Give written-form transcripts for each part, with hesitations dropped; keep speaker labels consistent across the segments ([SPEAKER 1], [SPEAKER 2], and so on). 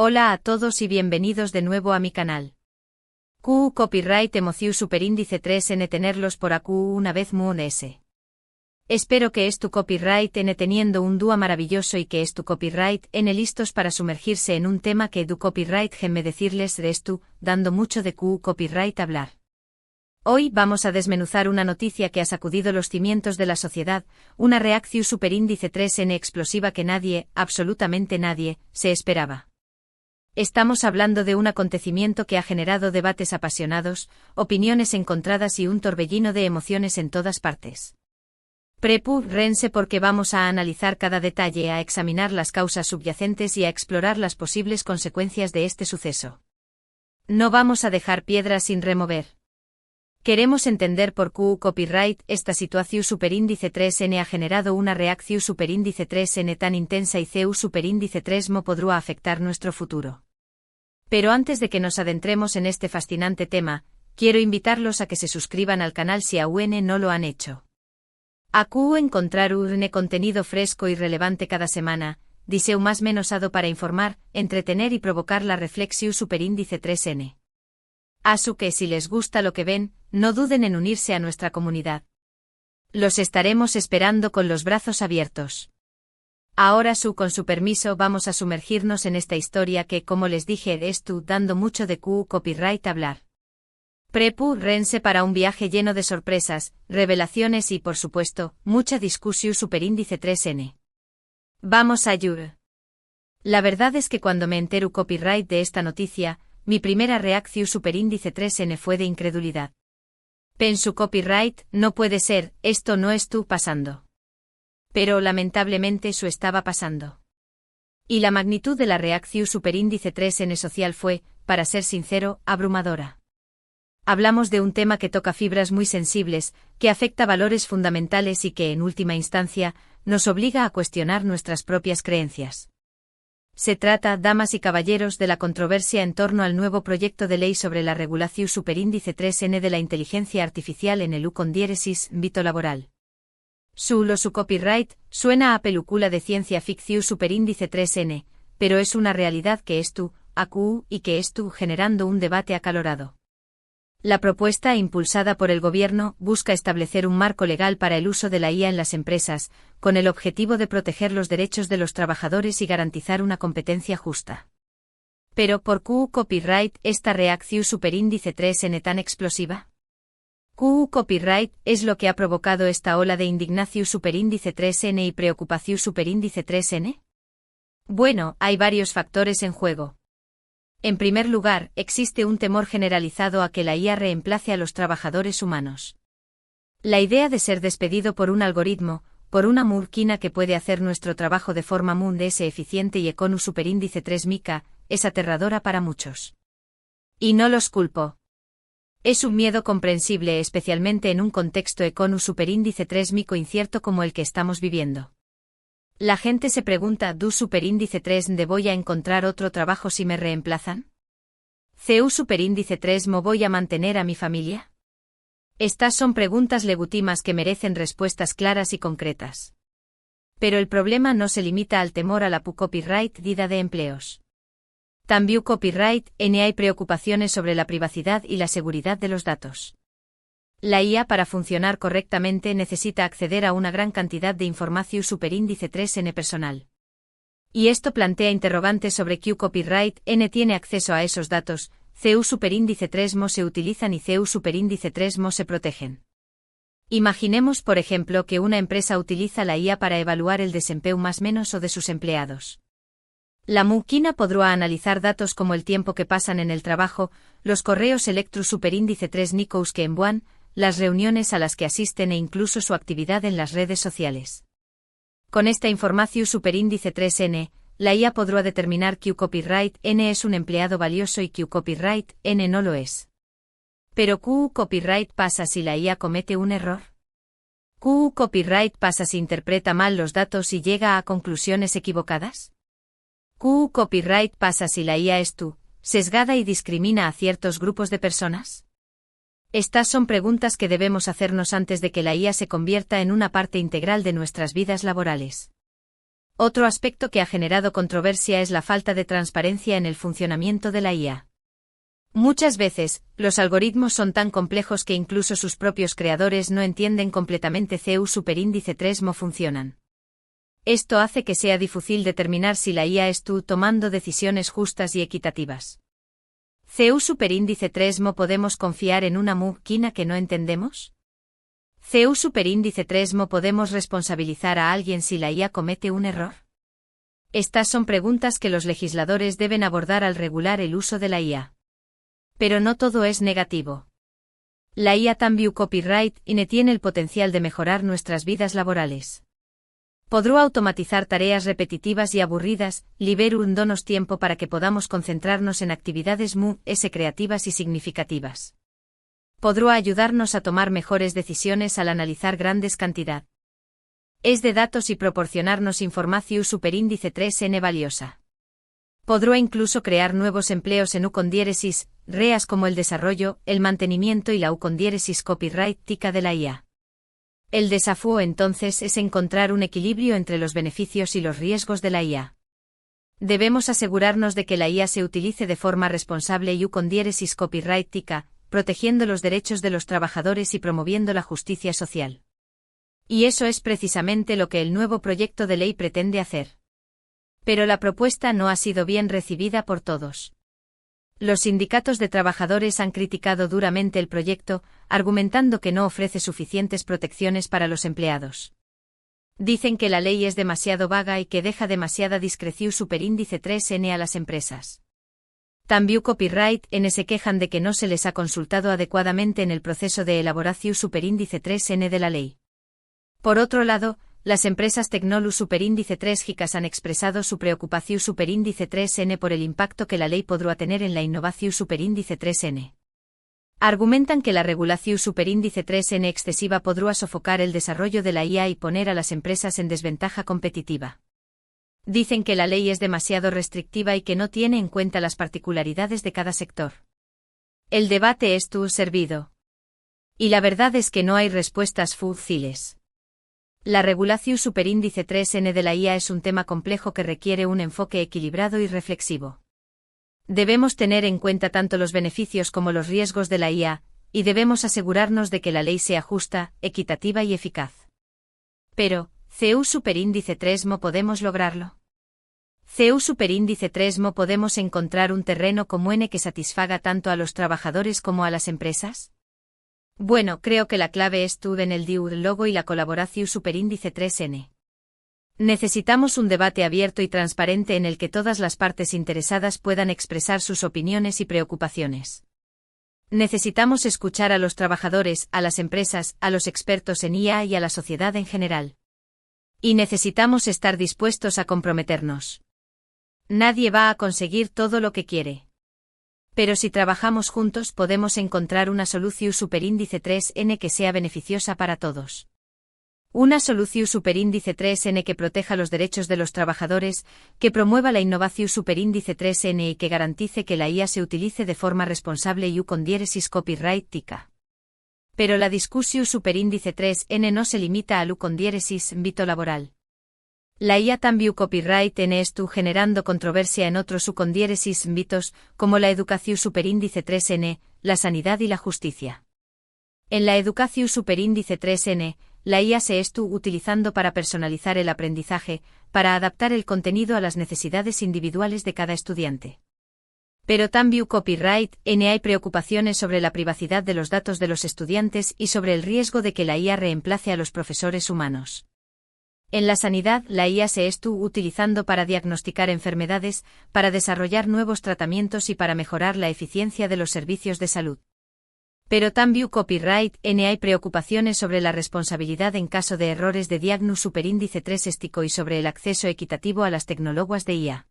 [SPEAKER 1] Hola a todos y bienvenidos de nuevo a mi canal. QU Copyright Emociu Superíndice 3N tenerlos por AQ una vez muun S. Espero que es tu copyright N teniendo un dúo maravilloso y que es tu copyright N listos para sumergirse en un tema que du copyright me decirles eres tú, dando mucho de QU Copyright hablar. Hoy vamos a desmenuzar una noticia que ha sacudido los cimientos de la sociedad, una reacción superíndice 3N explosiva que nadie, absolutamente nadie, se esperaba. Estamos hablando de un acontecimiento que ha generado debates apasionados, opiniones encontradas y un torbellino de emociones en todas partes. Prepárense porque vamos a analizar cada detalle, a examinar las causas subyacentes y a explorar las posibles consecuencias de este suceso. No vamos a dejar piedras sin remover. Queremos entender por QU Copyright esta situación superíndice 3N ha generado una reacción superíndice 3N tan intensa y CU superíndice 3mo podrá afectar nuestro futuro. Pero antes de que nos adentremos en este fascinante tema, quiero invitarlos a que se suscriban al canal si aún no lo han hecho. AQ encontrar un contenido fresco y relevante cada semana, diseu más menosado para informar, entretener y provocar la reflexión superíndice 3N. Así que si les gusta lo que ven, no duden en unirse a nuestra comunidad. Los estaremos esperando con los brazos abiertos. Ahora con su permiso vamos a sumergirnos en esta historia que, como les dije, estoy dando mucho de QU Copyright hablar. Prepárense para un viaje lleno de sorpresas, revelaciones y, por supuesto, mucha discusión superíndice 3N. Vamos a ayudar. La verdad es que cuando me entero copyright de esta noticia, mi primera reacción superíndice 3N fue de incredulidad. Penso copyright, no puede ser, esto no estuvo pasando. Pero lamentablemente eso estaba pasando. Y la magnitud de la reacción superíndice 3N social fue, para ser sincero, abrumadora. Hablamos de un tema que toca fibras muy sensibles, que afecta valores fundamentales y que, en última instancia, nos obliga a cuestionar nuestras propias creencias. Se trata, damas y caballeros, de la controversia en torno al nuevo proyecto de ley sobre la regulación superíndice 3N de la inteligencia artificial en el U con diéresis, vito laboral. Su copyright suena a película de ciencia ficción superíndice 3N, pero es una realidad que estuvo, AQ, y que estuvo generando un debate acalorado. La propuesta, impulsada por el gobierno, busca establecer un marco legal para el uso de la IA en las empresas, con el objetivo de proteger los derechos de los trabajadores y garantizar una competencia justa. Pero, ¿por QU Copyright esta reacción superíndice 3N tan explosiva? QU Copyright es lo que ha provocado esta ola de indignación superíndice 3N y preocupación superíndice 3N? Bueno, hay varios factores en juego. En primer lugar, existe un temor generalizado a que la IA reemplace a los trabajadores humanos. La idea de ser despedido por un algoritmo, por una máquina que puede hacer nuestro trabajo de forma mundes eficiente y con un superíndice 3 mica, es aterradora para muchos. Y no los culpo. Es un miedo comprensible especialmente en un contexto con un superíndice 3 mico incierto como el que estamos viviendo. La gente se pregunta, ¿du superíndice 3 de voy a encontrar otro trabajo si me reemplazan? ¿CU superíndice 3 mo voy a mantener a mi familia? Estas son preguntas legítimas que merecen respuestas claras y concretas. Pero el problema no se limita al temor a la copyright dida de empleos. También copyright hay preocupaciones sobre la privacidad y la seguridad de los datos. La IA para funcionar correctamente necesita acceder a una gran cantidad de información superíndice 3N personal. Y esto plantea interrogantes sobre QU Copyright N tiene acceso a esos datos, CU superíndice 3mo se utilizan y CU superíndice 3mo se protegen. Imaginemos por ejemplo que una empresa utiliza la IA para evaluar el desempeño más menos o de sus empleados. La máquina podrá analizar datos como el tiempo que pasan en el trabajo, los correos electro superíndice 3 nicous que envían, las reuniones a las que asisten e incluso su actividad en las redes sociales. Con esta información superíndice 3N, la IA podrá determinar QU Copyright N es un empleado valioso y QU Copyright N no lo es. Pero QU Copyright pasa si la IA comete un error. QU Copyright pasa si interpreta mal los datos y llega a conclusiones equivocadas. QU Copyright pasa si la IA es sesgada y discrimina a ciertos grupos de personas. Estas son preguntas que debemos hacernos antes de que la IA se convierta en una parte integral de nuestras vidas laborales. Otro aspecto que ha generado controversia es la falta de transparencia en el funcionamiento de la IA. Muchas veces, los algoritmos son tan complejos que incluso sus propios creadores no entienden completamente CU superíndice 3 cómo funcionan. Esto hace que sea difícil determinar si la IA está tomando decisiones justas y equitativas. CU superíndice 3 ¿mo podemos confiar en una máquina que no entendemos? CU superíndice 3 ¿mo podemos responsabilizar a alguien si la IA comete un error? Estas son preguntas que los legisladores deben abordar al regular el uso de la IA. Pero no todo es negativo. La IA también copyright y tiene el potencial de mejorar nuestras vidas laborales. Podrá automatizar tareas repetitivas y aburridas, liberándonos tiempo para que podamos concentrarnos en actividades creativas y significativas. Podrá ayudarnos a tomar mejores decisiones al analizar grandes cantidades de datos y proporcionarnos información superíndice 3n valiosa. Podrá incluso crear nuevos empleos en U reas como el desarrollo, el mantenimiento y la copyright de la IA. El desafío entonces es encontrar un equilibrio entre los beneficios y los riesgos de la IA. Debemos asegurarnos de que la IA se utilice de forma responsable y copyright, protegiendo los derechos de los trabajadores y promoviendo la justicia social. Y eso es precisamente lo que el nuevo proyecto de ley pretende hacer. Pero la propuesta no ha sido bien recibida por todos. Los sindicatos de trabajadores han criticado duramente el proyecto, argumentando que no ofrece suficientes protecciones para los empleados. Dicen que la ley es demasiado vaga y que deja demasiada discreción superíndice 3n a las empresas. También copyright se quejan de que no se les ha consultado adecuadamente en el proceso de elaboración superíndice 3n de la ley. Por otro lado, las empresas Tecnolu superíndice 3 GICAS han expresado su preocupación superíndice 3n por el impacto que la ley podrá tener en la innovación superíndice 3n. Argumentan que la regulación superíndice 3n excesiva podrá sofocar el desarrollo de la IA y poner a las empresas en desventaja competitiva. Dicen que la ley es demasiado restrictiva y que no tiene en cuenta las particularidades de cada sector. El debate es servido. Y la verdad es que no hay respuestas fáciles. La regulación superíndice 3n de la IA es un tema complejo que requiere un enfoque equilibrado y reflexivo. Debemos tener en cuenta tanto los beneficios como los riesgos de la IA, y debemos asegurarnos de que la ley sea justa, equitativa y eficaz. Pero, ¿CU superíndice 3 ¿mo podemos lograrlo? ¿CU superíndice 3 ¿mo podemos encontrar un terreno común que satisfaga tanto a los trabajadores como a las empresas? Bueno, creo que la clave estuvo en el diálogo y la colaboración superíndice 3n. Necesitamos un debate abierto y transparente en el que todas las partes interesadas puedan expresar sus opiniones y preocupaciones. Necesitamos escuchar a los trabajadores, a las empresas, a los expertos en IA y a la sociedad en general. Y necesitamos estar dispuestos a comprometernos. Nadie va a conseguir todo lo que quiere. Pero si trabajamos juntos podemos encontrar una solución superíndice 3n que sea beneficiosa para todos. Una solución superíndice 3n que proteja los derechos de los trabajadores, que promueva la innovación superíndice 3n y que garantice que la IA se utilice de forma responsable y copyright. Pero la discusión superíndice 3n no se limita al ámbito laboral. La IA también copyright está generando controversia en otros ámbitos, como la educación superíndice 3n, la sanidad y la justicia. En la educación superíndice 3n, la IA se está utilizando para personalizar el aprendizaje, para adaptar el contenido a las necesidades individuales de cada estudiante. Pero también copyright hay preocupaciones sobre la privacidad de los datos de los estudiantes y sobre el riesgo de que la IA reemplace a los profesores humanos. En la sanidad, la IA se está utilizando para diagnosticar enfermedades, para desarrollar nuevos tratamientos y para mejorar la eficiencia de los servicios de salud. Pero también copyright hay preocupaciones sobre la responsabilidad en caso de errores de diagnóstico superíndice 3 y sobre el acceso equitativo a las tecnologías de IA.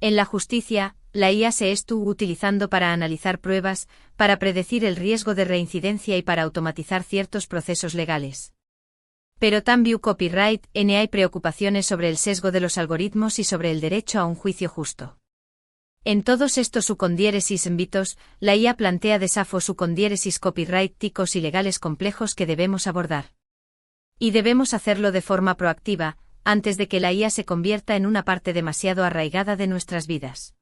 [SPEAKER 1] En la justicia, la IA se está utilizando para analizar pruebas, para predecir el riesgo de reincidencia y para automatizar ciertos procesos legales. Pero también copyright hay preocupaciones sobre el sesgo de los algoritmos y sobre el derecho a un juicio justo. En todos estos ámbitos, la IA plantea desafíos copyrighticos y legales complejos que debemos abordar. Y debemos hacerlo de forma proactiva, antes de que la IA se convierta en una parte demasiado arraigada de nuestras vidas.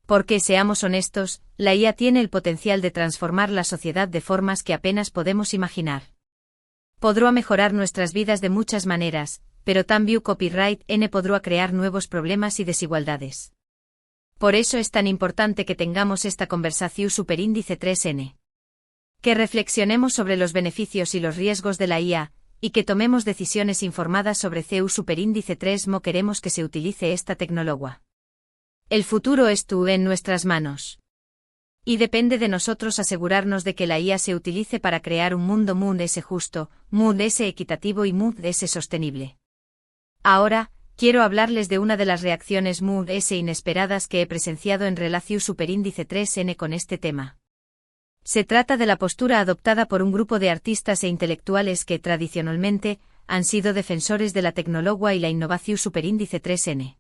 [SPEAKER 1] Porque, seamos honestos, la IA tiene el potencial de transformar la sociedad de formas que apenas podemos imaginar. Podrá mejorar nuestras vidas de muchas maneras, pero también copyright podrá crear nuevos problemas y desigualdades. Por eso es tan importante que tengamos esta conversación superíndice 3N. Que reflexionemos sobre los beneficios y los riesgos de la IA, y que tomemos decisiones informadas sobre CEU superíndice 3 mo queremos que se utilice esta tecnología. El futuro es en nuestras manos. Y depende de nosotros asegurarnos de que la IA se utilice para crear un mundo justo, mundo equitativo y mundo sostenible. Ahora, quiero hablarles de una de las reacciones mundo inesperadas que he presenciado en relación superíndice 3N con este tema. Se trata de la postura adoptada por un grupo de artistas e intelectuales que, tradicionalmente, han sido defensores de la tecnología y la innovación superíndice 3N.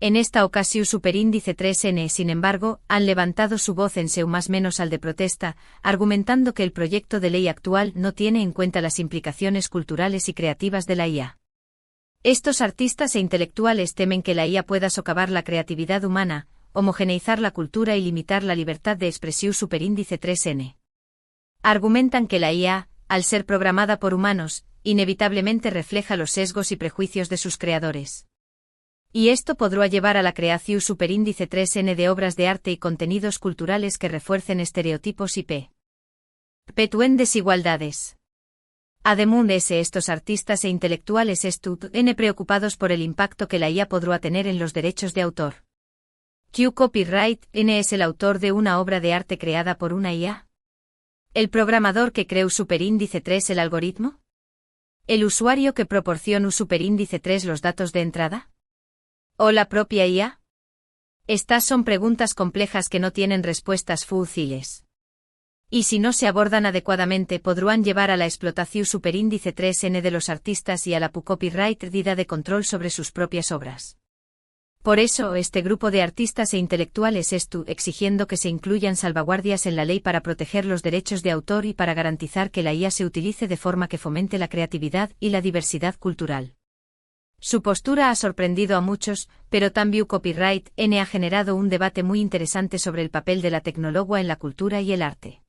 [SPEAKER 1] En esta ocasión superíndice 3N, sin embargo, han levantado su voz en seu más menos al de protesta, argumentando que el proyecto de ley actual no tiene en cuenta las implicaciones culturales y creativas de la IA. Estos artistas e intelectuales temen que la IA pueda socavar la creatividad humana, homogeneizar la cultura y limitar la libertad de expresión superíndice 3N. Argumentan que la IA, al ser programada por humanos, inevitablemente refleja los sesgos y prejuicios de sus creadores. Y esto podrá llevar a la creación superíndice 3N de obras de arte y contenidos culturales que refuercen estereotipos y perpetúen desigualdades. Además, estos artistas e intelectuales están preocupados por el impacto que la IA podrá tener en los derechos de autor. ¿Qué copyright es el autor de una obra de arte creada por una IA? ¿El programador que creó superíndice 3 el algoritmo? ¿El usuario que proporciona superíndice 3 los datos de entrada? ¿O la propia IA? Estas son preguntas complejas que no tienen respuestas fáciles. Y si no se abordan adecuadamente podrán llevar a la explotación superíndice 3N de los artistas y a la copyright pérdida de control sobre sus propias obras. Por eso, este grupo de artistas e intelectuales está exigiendo que se incluyan salvaguardias en la ley para proteger los derechos de autor y para garantizar que la IA se utilice de forma que fomente la creatividad y la diversidad cultural. Su postura ha sorprendido a muchos, pero también copyright ha generado un debate muy interesante sobre el papel de la tecnología en la cultura y el arte.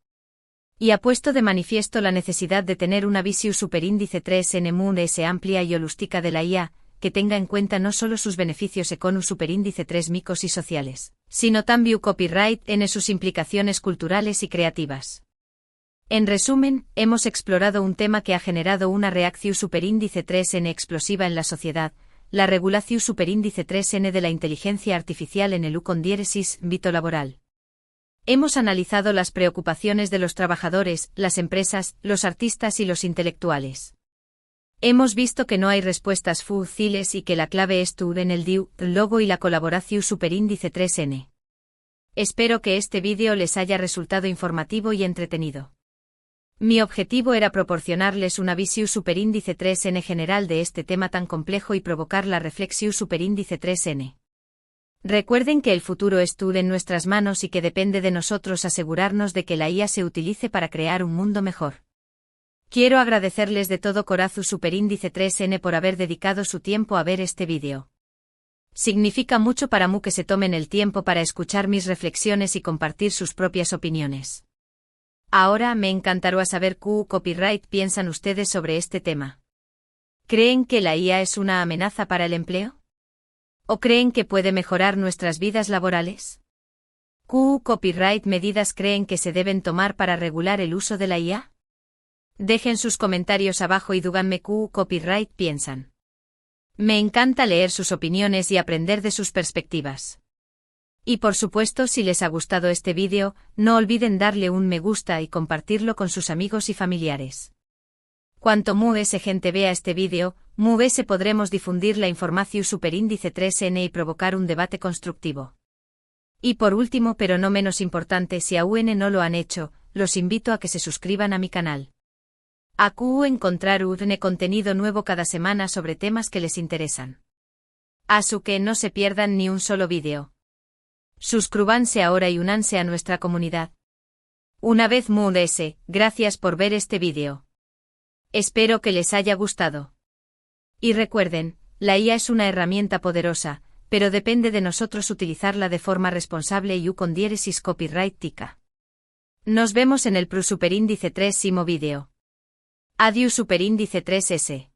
[SPEAKER 1] Y ha puesto de manifiesto la necesidad de tener una visión superíndice 3N mundo amplia y holística de la IA, que tenga en cuenta no solo sus beneficios económicos superíndice 3 micos y sociales, sino también copyright en sus implicaciones culturales y creativas. En resumen, hemos explorado un tema que ha generado una reacción superíndice 3N explosiva en la sociedad, la regulación superíndice 3N de la inteligencia artificial en el con diéresis ámbito laboral. Hemos analizado las preocupaciones de los trabajadores, las empresas, los artistas y los intelectuales. Hemos visto que no hay respuestas fáciles y que la clave está en el diálogo y la colaboración superíndice 3N. Espero que este vídeo les haya resultado informativo y entretenido. Mi objetivo era proporcionarles una visión superíndice 3N general de este tema tan complejo y provocar la reflexión superíndice 3N. Recuerden que el futuro está en nuestras manos y que depende de nosotros asegurarnos de que la IA se utilice para crear un mundo mejor. Quiero agradecerles de todo corazón superíndice 3N por haber dedicado su tiempo a ver este vídeo. Significa mucho para mí que se tomen el tiempo para escuchar mis reflexiones y compartir sus propias opiniones. Ahora me encantará saber qué copyright piensan ustedes sobre este tema. ¿Creen que la IA es una amenaza para el empleo? ¿O creen que puede mejorar nuestras vidas laborales? ¿Qué copyright medidas creen que se deben tomar para regular el uso de la IA? Dejen sus comentarios abajo y díganme qué copyright piensan. Me encanta leer sus opiniones y aprender de sus perspectivas. Y por supuesto, si les ha gustado este vídeo, no olviden darle un me gusta y compartirlo con sus amigos y familiares. Cuanto más gente vea este vídeo, más podremos difundir la información superíndice 3N y provocar un debate constructivo. Y por último, pero no menos importante, si aún no lo han hecho, los invito a que se suscriban a mi canal. Encontrar un contenido nuevo cada semana sobre temas que les interesan. Así que no se pierdan ni un solo vídeo. Suscríbanse ahora y únanse a nuestra comunidad. Una vez más, gracias por ver este vídeo. Espero que les haya gustado. Y recuerden, La IA es una herramienta poderosa, pero depende de nosotros utilizarla de forma responsable y con diéresis copyright tica. Nos vemos en el Pro Superíndice 3 Simo Video. Adiós Superíndice 3S.